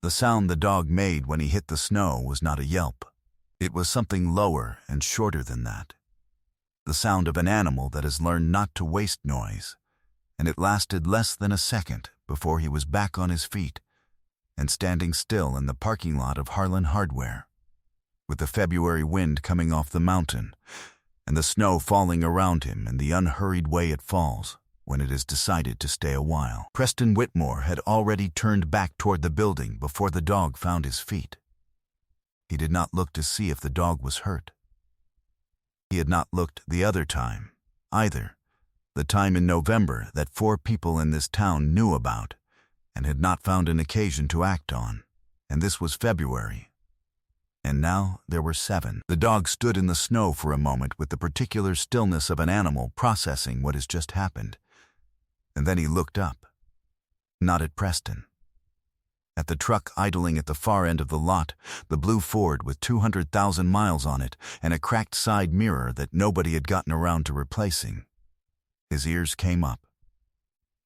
The sound the dog made when he hit the snow was not a yelp. It was something lower and shorter than that. The sound of an animal that has learned not to waste noise, and it lasted less than a second before he was back on his feet and standing still in the parking lot of Harlan Hardware, with the February wind coming off the mountain and the snow falling around him in the unhurried way it falls when it has decided to stay a while. Preston Whitmore had already turned back toward the building before the dog found his feet. He did not look to see if the dog was hurt. He had not looked the other time, either, the time in November that 4 people in this town knew about and had not found an occasion to act on, and this was February. And now there were 7. The dog stood in the snow for a moment with the particular stillness of an animal processing what has just happened, and then he looked up, not at Preston. At the truck idling at the far end of the lot, the blue Ford with 200,000 miles on it and a cracked side mirror that nobody had gotten around to replacing. His ears came up.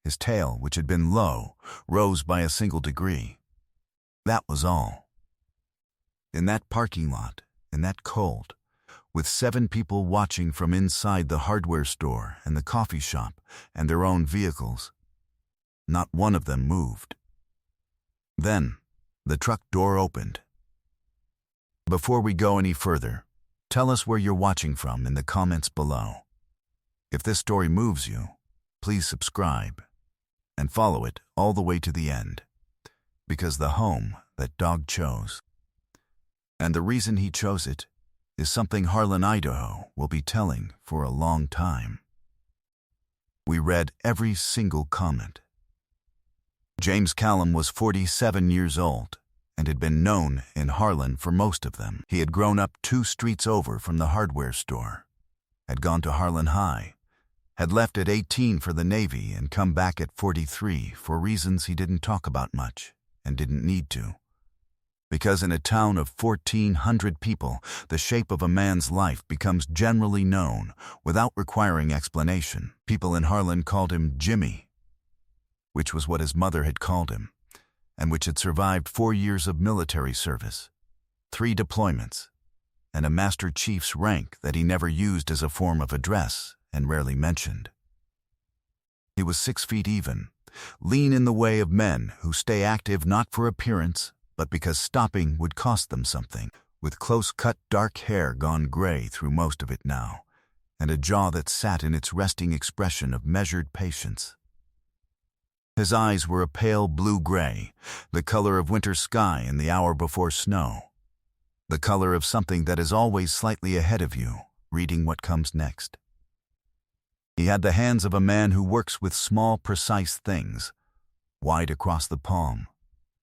His tail, which had been low, rose by a single degree. That was all. In that parking lot, in that cold, with 7 people watching from inside the hardware store and the coffee shop and their own vehicles, not one of them moved. Then, the truck door opened. Before we go any further, tell us where you're watching from in the comments below. If this story moves you, please subscribe and follow it all the way to the end, because the home that dog chose, and the reason he chose it, is something Harlan, Idaho will be telling for a long time. We read every single comment. James Callum was 47 years old and had been known in Harlan for most of them. He had grown up 2 streets over from the hardware store, had gone to Harlan High, had left at 18 for the Navy and come back at 43 for reasons he didn't talk about much and didn't need to. Because in a town of 1,400 people, the shape of a man's life becomes generally known without requiring explanation. People in Harlan called him Jimmy, which was what his mother had called him, and which had survived 4 years of military service, 3 deployments, and a Master Chief's rank that he never used as a form of address and rarely mentioned. He was 6 feet even, lean in the way of men who stay active not for appearance, but because stopping would cost them something, with close-cut dark hair gone gray through most of it now, and a jaw that sat in its resting expression of measured patience. His eyes were a pale blue-gray, the color of winter sky in the hour before snow, the color of something that is always slightly ahead of you, reading what comes next. He had the hands of a man who works with small, precise things, wide across the palm,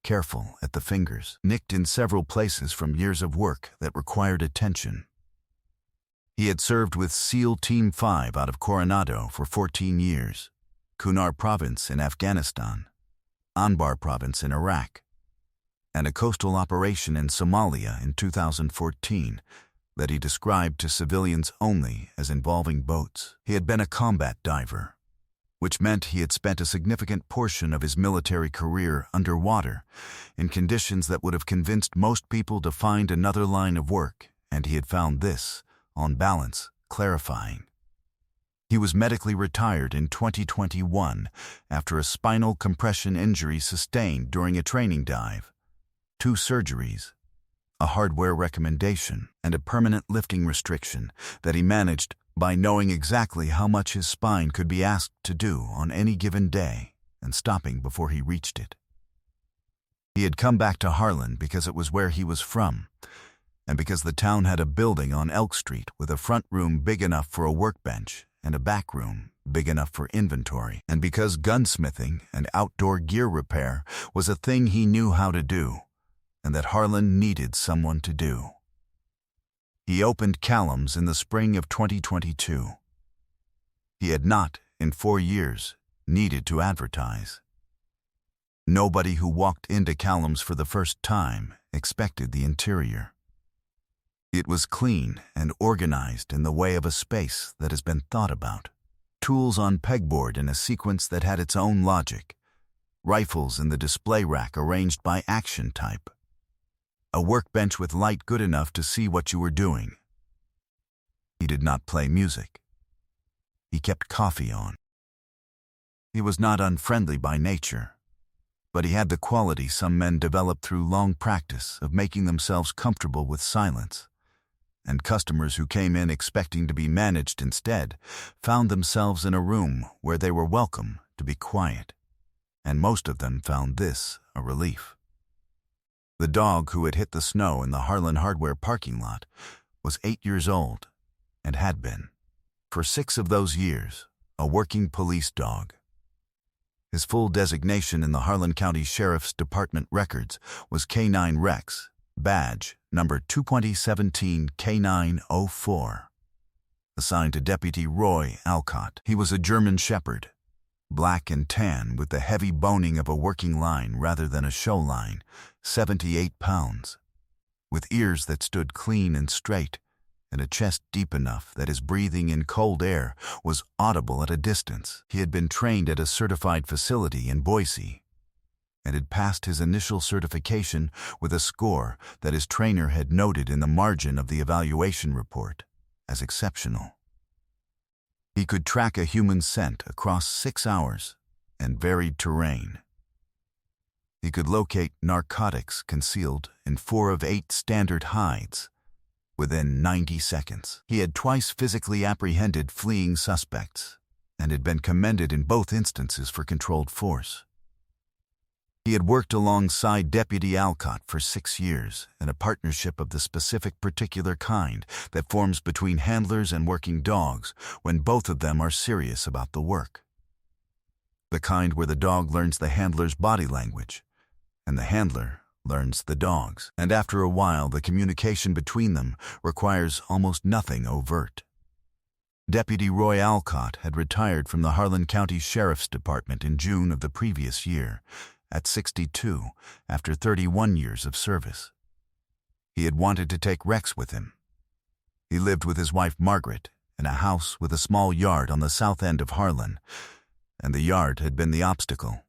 careful at the fingers, nicked in several places from years of work that required attention. He had served with SEAL Team 5 out of Coronado for 14 years, Kunar Province in Afghanistan, Anbar Province in Iraq, and a coastal operation in Somalia in 2014 that he described to civilians only as involving boats. He had been a combat diver, which meant he had spent a significant portion of his military career underwater in conditions that would have convinced most people to find another line of work, and he had found this, on balance, clarifying. He was medically retired in 2021 after a spinal compression injury sustained during a training dive, 2 surgeries, a hardware recommendation, and a permanent lifting restriction that he managed by knowing exactly how much his spine could be asked to do on any given day and stopping before he reached it. He had come back to Harlan because it was where he was from, and because the town had a building on Elk Street with a front room big enough for a workbench and a back room big enough for inventory, and because gunsmithing and outdoor gear repair was a thing he knew how to do, and that Harlan needed someone to do. He opened Callum's in the spring of 2022. He had not, in 4 years, needed to advertise. Nobody who walked into Callum's for the first time expected the interior. It was clean and organized in the way of a space that has been thought about. Tools on pegboard in a sequence that had its own logic. rifles in the display rack arranged by action type, a workbench with light good enough to see what you were doing. He did not play music. He kept coffee on. He was not unfriendly by nature, but he had the quality some men develop through long practice of making themselves comfortable with silence, and customers who came in expecting to be managed instead found themselves in a room where they were welcome to be quiet, and most of them found this a relief. The dog who had hit the snow in the Harlan Hardware parking lot was 8 years old and had been, for 6 of those years, a working police dog. His full designation in the Harlan County Sheriff's Department records was K9 Rex, badge number 2017 K904, assigned to Deputy Roy Alcott. He was a German Shepherd, black and tan with the heavy boning of a working line rather than a show line, 78 pounds, with ears that stood clean and straight, and a chest deep enough that his breathing in cold air was audible at a distance. He had been trained at a certified facility in Boise, and had passed his initial certification with a score that his trainer had noted in the margin of the evaluation report as exceptional. He could track a human scent across 6 hours and varied terrain. He could locate narcotics concealed in 4 of 8 standard hides within 90 seconds. He had twice physically apprehended fleeing suspects and had been commended in both instances for controlled force. He had worked alongside Deputy Alcott for 6 years in a partnership of the specific particular kind that forms between handlers and working dogs when both of them are serious about the work. The kind where the dog learns the handler's body language and the handler learns the dog's, and after a while the communication between them requires almost nothing overt. Deputy Roy Alcott had retired from the Harlan County Sheriff's Department in June of the previous year, at 62, after 31 years of service. He had wanted to take Rex with him. He lived with his wife Margaret in a house with a small yard on the south end of Harlan, and the yard had been the obstacle.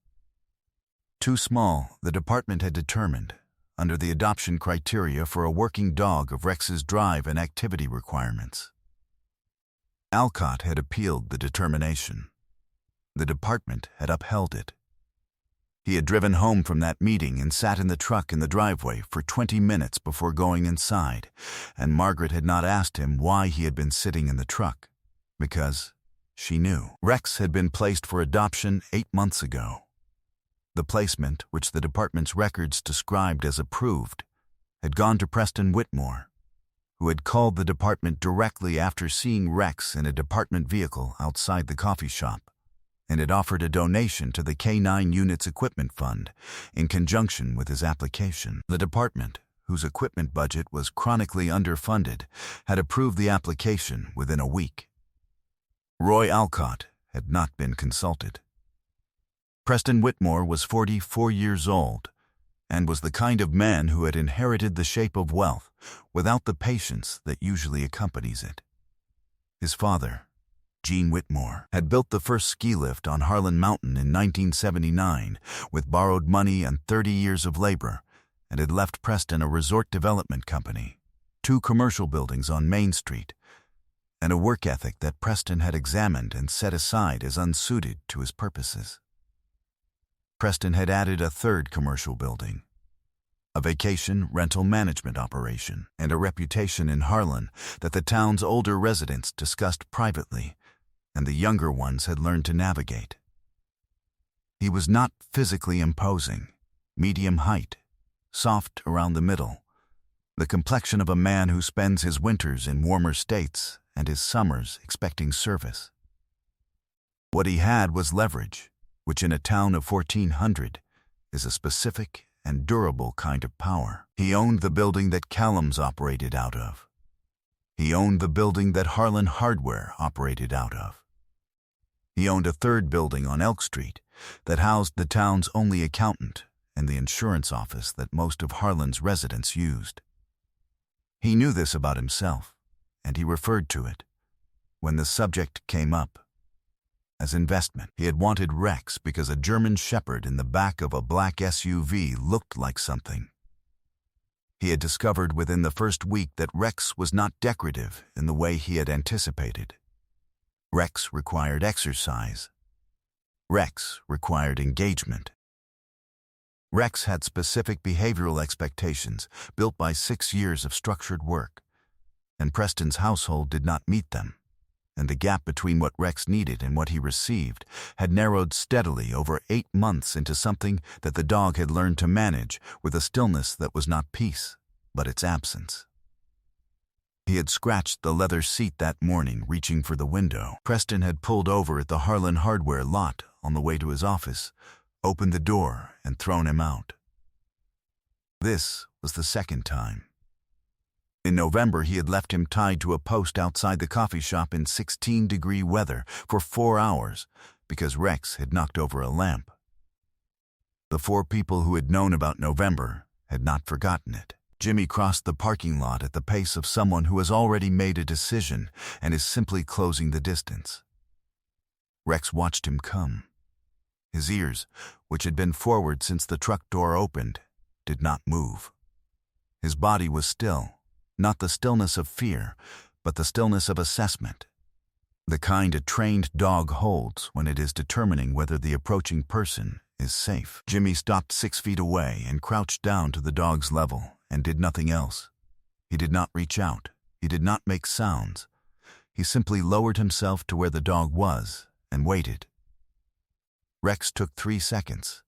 Too small, the department had determined, under the adoption criteria for a working dog of Rex's drive and activity requirements. Alcott had appealed the determination. The department had upheld it. He had driven home from that meeting and sat in the truck in the driveway for 20 minutes before going inside, and Margaret had not asked him why he had been sitting in the truck, because she knew. Rex had been placed for adoption 8 months ago. The placement, which the department's records described as approved, had gone to Preston Whitmore, who had called the department directly after seeing Rex in a department vehicle outside the coffee shop, and had offered a donation to the K9 Unit's Equipment Fund in conjunction with his application. The department, whose equipment budget was chronically underfunded, had approved the application within a week. Roy Alcott had not been consulted. Preston Whitmore was 44 years old and was the kind of man who had inherited the shape of wealth without the patience that usually accompanies it. His father, Gene Whitmore, had built the first ski lift on Harlan Mountain in 1979 with borrowed money and 30 years of labor, and had left Preston a resort development company, 2 commercial buildings on Main Street, and a work ethic that Preston had examined and set aside as unsuited to his purposes. Preston had added a 3rd commercial building, a vacation rental management operation, and a reputation in Harlan that the town's older residents discussed privately, and the younger ones had learned to navigate. He was not physically imposing, medium height, soft around the middle, the complexion of a man who spends his winters in warmer states and his summers expecting service. What he had was leverage, which in a town of 1,400 is a specific and durable kind of power. He owned the building that Callum's operated out of. He owned the building that Harlan Hardware operated out of. He owned a 3rd building on Elk Street that housed the town's only accountant and the insurance office that most of Harlan's residents used. He knew this about himself, and he referred to it, when the subject came up, as investment. He had wanted Rex because a German Shepherd in the back of a black SUV looked like something. He had discovered within the first week that Rex was not decorative in the way he had anticipated. Rex required exercise. Rex required engagement. Rex had specific behavioral expectations built by 6 years of structured work, and Preston's household did not meet them, and the gap between what Rex needed and what he received had narrowed steadily over 8 months into something that the dog had learned to manage with a stillness that was not peace, but its absence. He had scratched the leather seat that morning, reaching for the window. Preston had pulled over at the Harlan Hardware lot on the way to his office, opened the door, and thrown him out. This was the second time. In November, he had left him tied to a post outside the coffee shop in 16-degree weather for 4 hours because Rex had knocked over a lamp. The 4 people who had known about November had not forgotten it. Jimmy crossed the parking lot at the pace of someone who has already made a decision and is simply closing the distance. Rex watched him come. His ears, which had been forward since the truck door opened, did not move. His body was still, not the stillness of fear, but the stillness of assessment, the kind a trained dog holds when it is determining whether the approaching person is safe. Jimmy stopped 6 feet away and crouched down to the dog's level and did nothing else. He did not reach out. He did not make sounds. He simply lowered himself to where the dog was and waited. Rex took 3 seconds.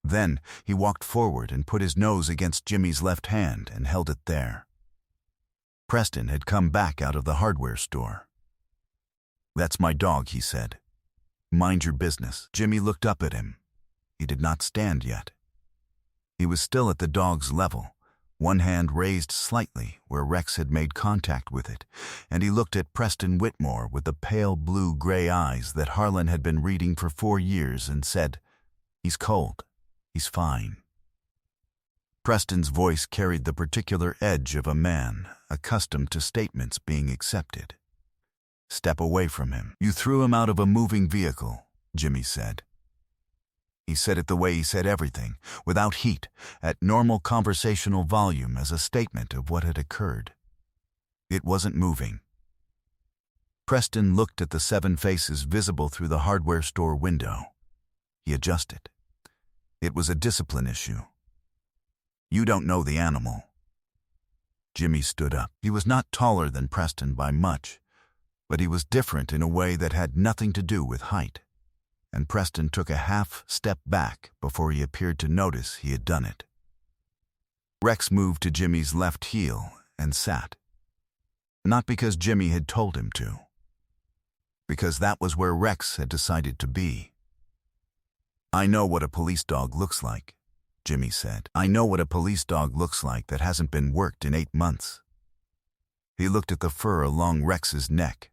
Then he walked forward and put his nose against Jimmy's left hand and held it there. Preston had come back out of the hardware store. "That's my dog," he said. "Mind your business." Jimmy looked up at him. He did not stand yet. He was still at the dog's level, one hand raised slightly where Rex had made contact with it, and he looked at Preston Whitmore with the pale blue-gray eyes that Harlan had been reading for 4 years and said, "He's cold. He's fine." Preston's voice carried the particular edge of a man accustomed to statements being accepted. "Step away from him." "You threw him out of a moving vehicle," Jimmy said. He said it the way he said everything, without heat, at normal conversational volume as a statement of what had occurred. It wasn't moving. Preston looked at the 7 faces visible through the hardware store window. He adjusted. It was a discipline issue. "You don't know the animal." Jimmy stood up. He was not taller than Preston by much, but he was different in a way that had nothing to do with height, and Preston took a half-step back before he appeared to notice he had done it. Rex moved to Jimmy's left heel and sat. Not because Jimmy had told him to, because that was where Rex had decided to be. "I know what a police dog looks like," Jimmy said. "I know what a police dog looks like that hasn't been worked in 8 months. He looked at the fur along Rex's neck,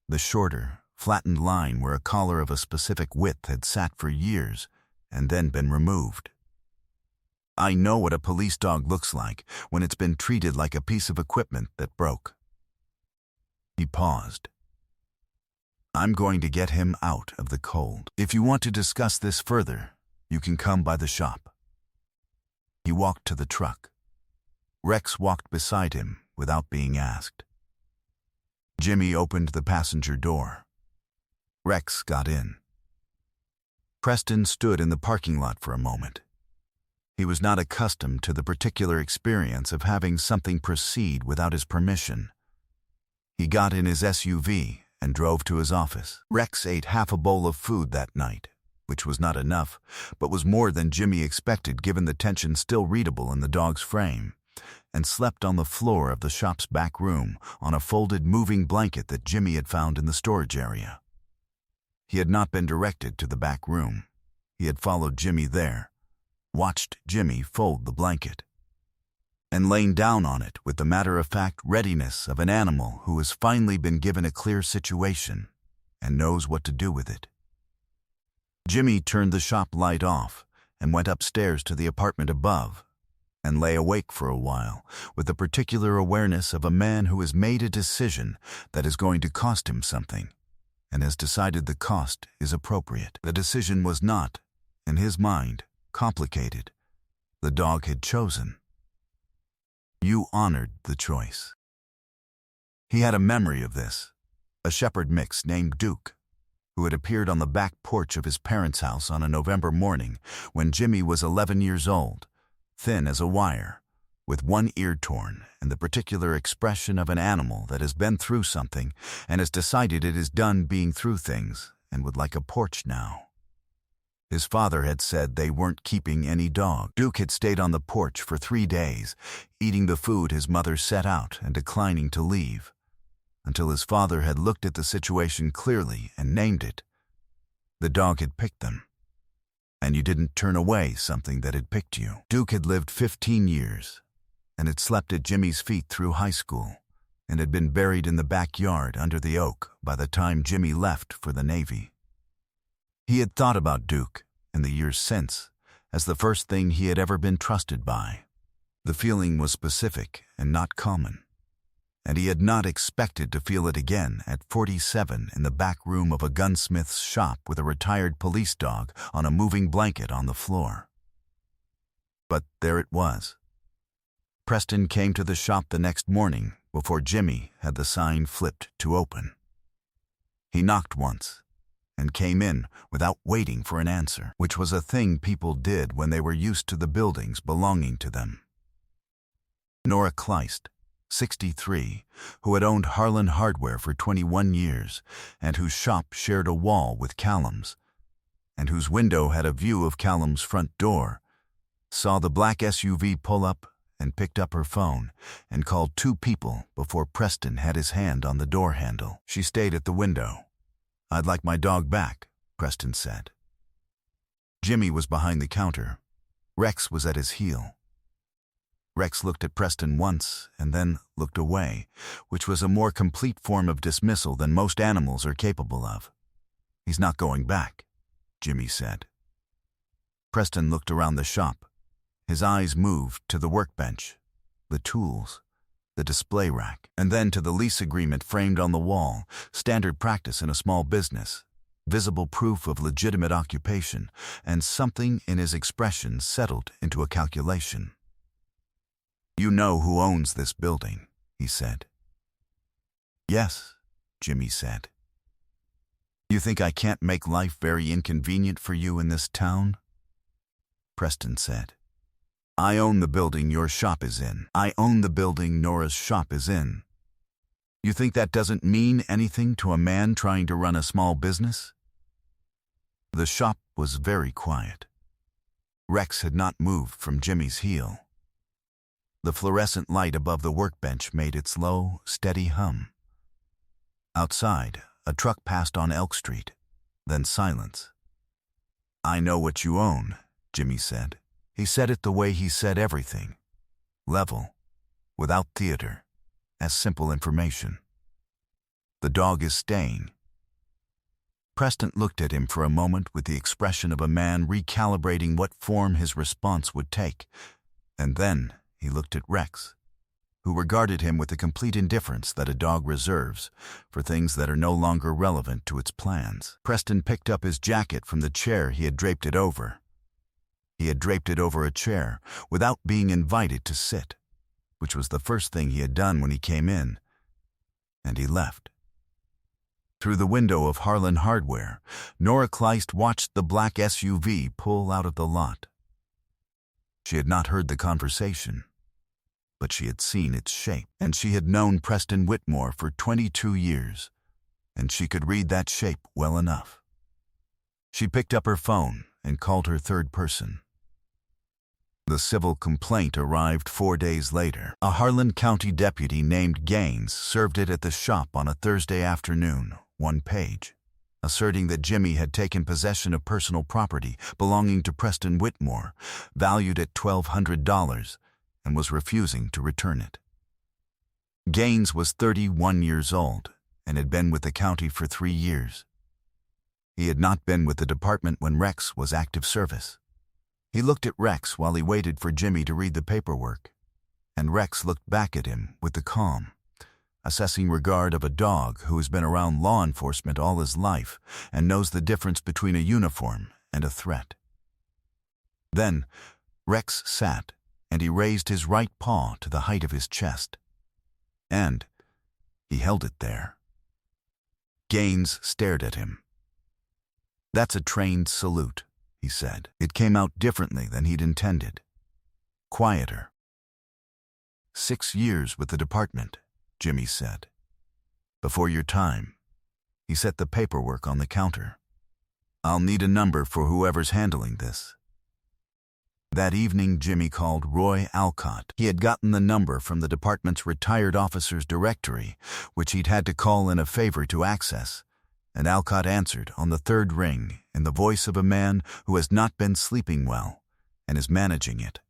the shorter, flattened line where a collar of a specific width had sat for years and then been removed. "I know what a police dog looks like when it's been treated like a piece of equipment that broke." He paused. "I'm going to get him out of the cold. If you want to discuss this further, you can come by the shop." He walked to the truck. Rex walked beside him without being asked. Jimmy opened the passenger door. Rex got in. Preston stood in the parking lot for a moment. He was not accustomed to the particular experience of having something proceed without his permission. He got in his SUV and drove to his office. Rex ate half a bowl of food that night, which was not enough, but was more than Jimmy expected given the tension still readable in the dog's frame, and slept on the floor of the shop's back room on a folded moving blanket that Jimmy had found in the storage area. He had not been directed to the back room. He had followed Jimmy there, watched Jimmy fold the blanket, and lain down on it with the matter-of-fact readiness of an animal who has finally been given a clear situation and knows what to do with it. Jimmy turned the shop light off and went upstairs to the apartment above and lay awake for a while with the particular awareness of a man who has made a decision that is going to cost him something and has decided the cost is appropriate. The decision was not, in his mind, complicated. The dog had chosen. You honored the choice. He had a memory of this, a shepherd mix named Duke, who had appeared on the back porch of his parents' house on a November morning when Jimmy was 11 years old, thin as a wire, with one ear torn and the particular expression of an animal that has been through something and has decided it is done being through things and would like a porch now. His father had said they weren't keeping any dog. Duke had stayed on the porch for 3 days, eating the food his mother set out and declining to leave, until his father had looked at the situation clearly and named it. The dog had picked them, and you didn't turn away something that had picked you. Duke had lived 15 years, and had slept at Jimmy's feet through high school, and had been buried in the backyard under the oak by the time Jimmy left for the Navy. He had thought about Duke, in the years since, as the first thing he had ever been trusted by. The feeling was specific and not common, and he had not expected to feel it again at 47 in the back room of a gunsmith's shop with a retired police dog on a moving blanket on the floor. But there it was. Preston came to the shop the next morning before Jimmy had the sign flipped to open. He knocked once and came in without waiting for an answer, which was a thing people did when they were used to the buildings belonging to them. Nora Kleist, 63, who had owned Harlan Hardware for 21 years and whose shop shared a wall with Callum's, and whose window had a view of Callum's front door, saw the black SUV pull up and picked up her phone and called 2 people before Preston had his hand on the door handle. She stayed at the window. "I'd like my dog back," Preston said. Jimmy was behind the counter. Rex was at his heel. Rex looked at Preston once and then looked away, which was a more complete form of dismissal than most animals are capable of. "He's not going back," Jimmy said. Preston looked around the shop. His eyes moved to the workbench, the tools, the display rack, and then to the lease agreement framed on the wall, standard practice in a small business, visible proof of legitimate occupation, and something in his expression settled into a calculation. "You know who owns this building," he said. "Yes," Jimmy said. "You think I can't make life very inconvenient for you in this town?" Preston said. "I own the building your shop is in. I own the building Nora's shop is in. You think that doesn't mean anything to a man trying to run a small business?" The shop was very quiet. Rex had not moved from Jimmy's heel. The fluorescent light above the workbench made its low, steady hum. Outside, a truck passed on Elk Street, then silence. "I know what you own," Jimmy said. He said it the way he said everything. Level, without theater, as simple information. "The dog is staying." Preston looked at him for a moment with the expression of a man recalibrating what form his response would take, and then he looked at Rex, who regarded him with the complete indifference that a dog reserves for things that are no longer relevant to its plans. Preston picked up his jacket from the chair he had draped it over. He had draped it over a chair without being invited to sit, which was the first thing he had done when he came in, and he left. Through the window of Harlan Hardware, Nora Kleist watched the black SUV pull out of the lot. She had not heard the conversation, but she had seen its shape, and she had known Preston Whitmore for 22 years, and she could read that shape well enough. She picked up her phone and called her third person. The civil complaint arrived 4 days later. A Harlan County deputy named Gaines served it at the shop on a Thursday afternoon, 1 page, asserting that Jimmy had taken possession of personal property belonging to Preston Whitmore, valued at $1,200, and was refusing to return it. Gaines was 31 years old and had been with the county for 3 years. He had not been with the department when Rex was active service. He looked at Rex while he waited for Jimmy to read the paperwork, and Rex looked back at him with the calm, assessing regard of a dog who has been around law enforcement all his life and knows the difference between a uniform and a threat. Then, Rex sat, and he raised his right paw to the height of his chest. And he held it there. Gaines stared at him. "That's a trained salute," he said. It came out differently than he'd intended. Quieter. "6 years with the department," Jimmy said. "Before your time." He set the paperwork on the counter. "I'll need a number for whoever's handling this." That evening, Jimmy called Roy Alcott. He had gotten the number from the department's retired officers directory, which he'd had to call in a favor to access, and Alcott answered on the third ring in the voice of a man who has not been sleeping well and is managing it.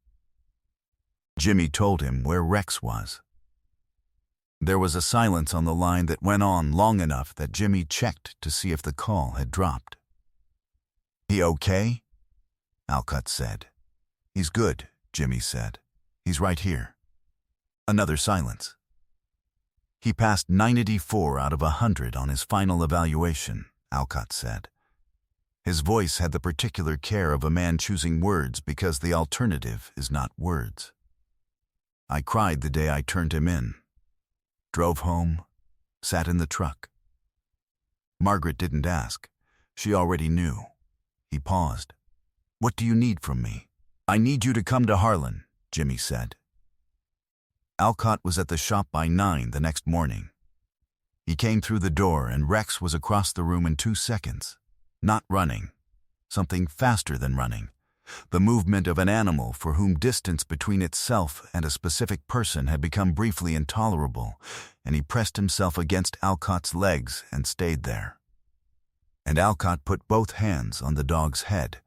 Jimmy told him where Rex was. There was a silence on the line that went on long enough that Jimmy checked to see if the call had dropped. "He okay?" Alcott said. "He's good," Jimmy said. "He's right here." Another silence. "He passed 94 out of 100 on his final evaluation," Alcott said. His voice had the particular care of a man choosing words because the alternative is not words. "I cried the day I turned him in. Drove home, sat in the truck." Margaret didn't ask. She already knew. He paused. "What do you need from me?" "I need you to come to Harlan," Jimmy said. Alcott was at the shop by 9 the next morning. He came through the door and Rex was across the room in 2 seconds. Not running. Something faster than running. The movement of an animal for whom distance between itself and a specific person had become briefly intolerable, and he pressed himself against Alcott's legs and stayed there. And Alcott put both hands on the dog's head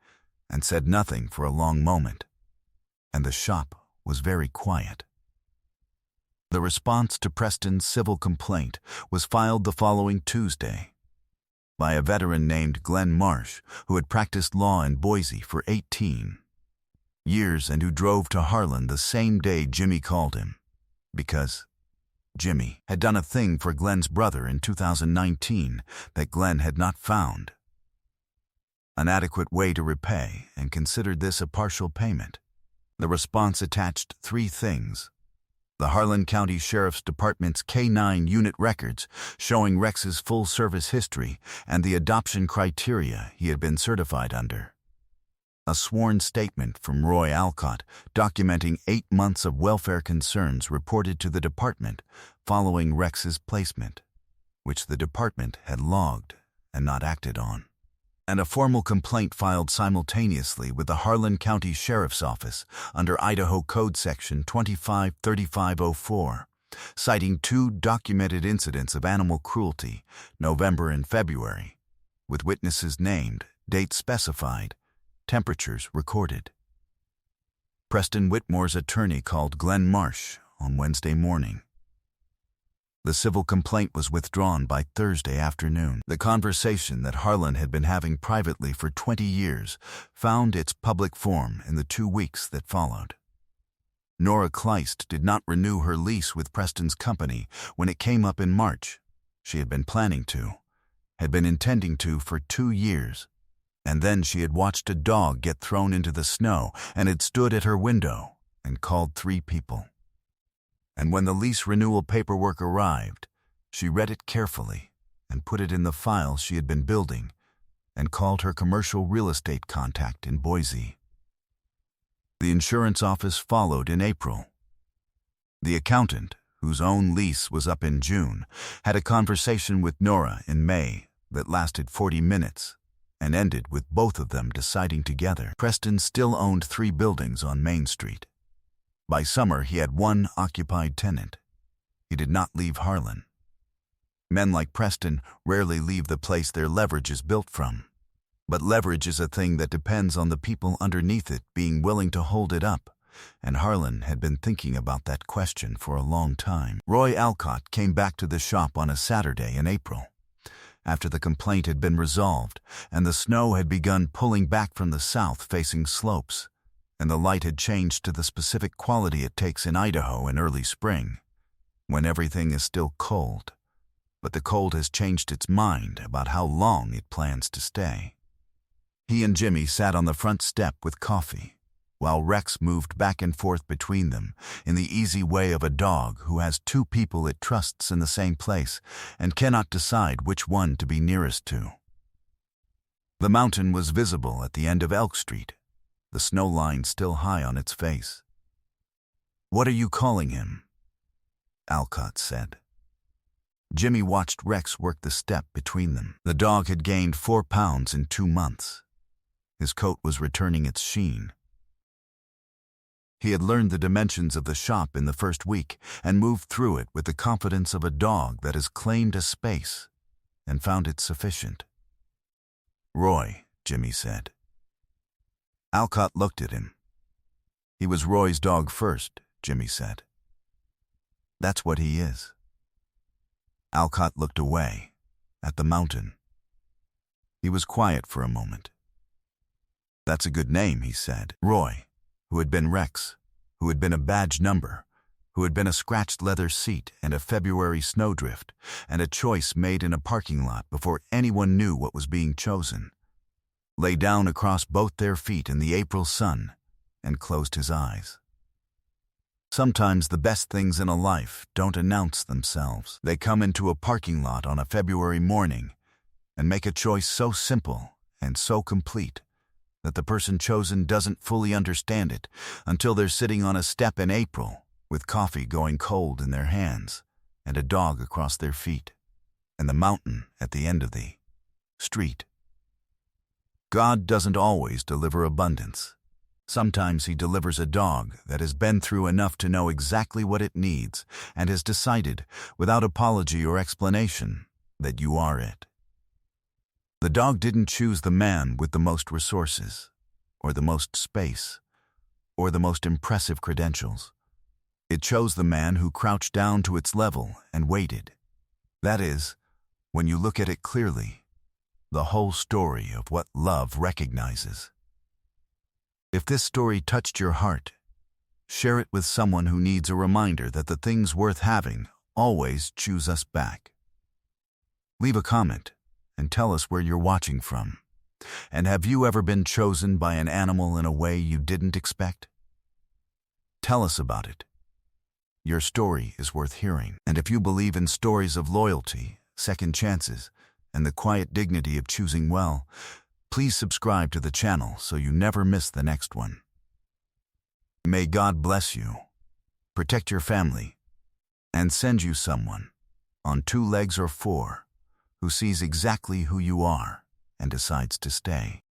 and said nothing for a long moment, and the shop was very quiet. The response to Preston's civil complaint was filed the following Tuesday by a veteran named Glenn Marsh, who had practiced law in Boise for 18 years and who drove to Harlan the same day Jimmy called him, because Jimmy had done a thing for Glenn's brother in 2019 that Glenn had not found. An adequate way to repay, and considered this a partial payment. The response attached 3 things: the Harlan County Sheriff's Department's K-9 unit records showing Rex's full service history and the adoption criteria he had been certified under. A sworn statement from Roy Alcott documenting 8 months of welfare concerns reported to the department following Rex's placement, which the department had logged and not acted on. And a formal complaint filed simultaneously with the Harlan County Sheriff's Office under Idaho Code Section 253504, citing 2 documented incidents of animal cruelty, November and February, with witnesses named, dates specified, temperatures recorded. Preston Whitmore's attorney called Glenn Marsh on Wednesday morning. The civil complaint was withdrawn by Thursday afternoon. The conversation that Harlan had been having privately for 20 years found its public form in the 2 weeks that followed. Nora Kleist did not renew her lease with Preston's company when it came up in March. She had been planning to, had been intending to for 2 years. And then she had watched a dog get thrown into the snow and had stood at her window and called 3 people. And when the lease renewal paperwork arrived, she read it carefully and put it in the file she had been building and called her commercial real estate contact in Boise. The insurance office followed in April. The accountant, whose own lease was up in June, had a conversation with Nora in May that lasted 40 minutes and ended with both of them deciding together. Preston still owned 3 buildings on Main Street. By summer, he had 1 occupied tenant. He did not leave Harlan. Men like Preston rarely leave the place their leverage is built from. But leverage is a thing that depends on the people underneath it being willing to hold it up, and Harlan had been thinking about that question for a long time. Roy Alcott came back to the shop on a Saturday in April, after the complaint had been resolved and the snow had begun pulling back from the south-facing slopes, and the light had changed to the specific quality it takes in Idaho in early spring. when everything is still cold, but the cold has changed its mind about how long it plans to stay. He and Jimmy sat on the front step with coffee, while Rex moved back and forth between them in the easy way of a dog who has two people it trusts in the same place and cannot decide which one to be nearest to. The mountain was visible at the end of Elk Street, the snow line still high on its face. "What are you calling him?" Alcott said. Jimmy watched Rex work the step between them. The dog had gained 4 pounds in 2 months. His coat was returning its sheen. He had learned the dimensions of the shop in the first week and moved through it with the confidence of a dog that has claimed a space and found it sufficient. "Roy," Jimmy said. Alcott looked at him. "He was Roy's dog first," Jimmy said. "That's what he is." Alcott looked away, at the mountain. He was quiet for a moment. "That's a good name," he said. Roy, who had been Rex, who had been a badge number, who had been a scratched leather seat and a February snowdrift, and a choice made in a parking lot before anyone knew what was being chosen, lay down across both their feet in the April sun and closed his eyes. Sometimes the best things in a life don't announce themselves. They come into a parking lot on a February morning and make a choice so simple and so complete that the person chosen doesn't fully understand it until they're sitting on a step in April with coffee going cold in their hands and a dog across their feet and the mountain at the end of the street. God doesn't always deliver abundance. Sometimes he delivers a dog that has been through enough to know exactly what it needs and has decided, without apology or explanation, that you are it. The dog didn't choose the man with the most resources, or the most space, or the most impressive credentials. It chose the man who crouched down to its level and waited. That is, when you look at it clearly, the whole story of what love recognizes. If this story touched your heart, share it with someone who needs a reminder that the things worth having always choose us back. Leave a comment and tell us where you're watching from. And have you ever been chosen by an animal in a way you didn't expect? Tell us about it. Your story is worth hearing. And if you believe in stories of loyalty, second chances, and the quiet dignity of choosing well, please subscribe to the channel so you never miss the next one. May God bless you, protect your family, and send you someone, on 2 legs or 4, who sees exactly who you are and decides to stay.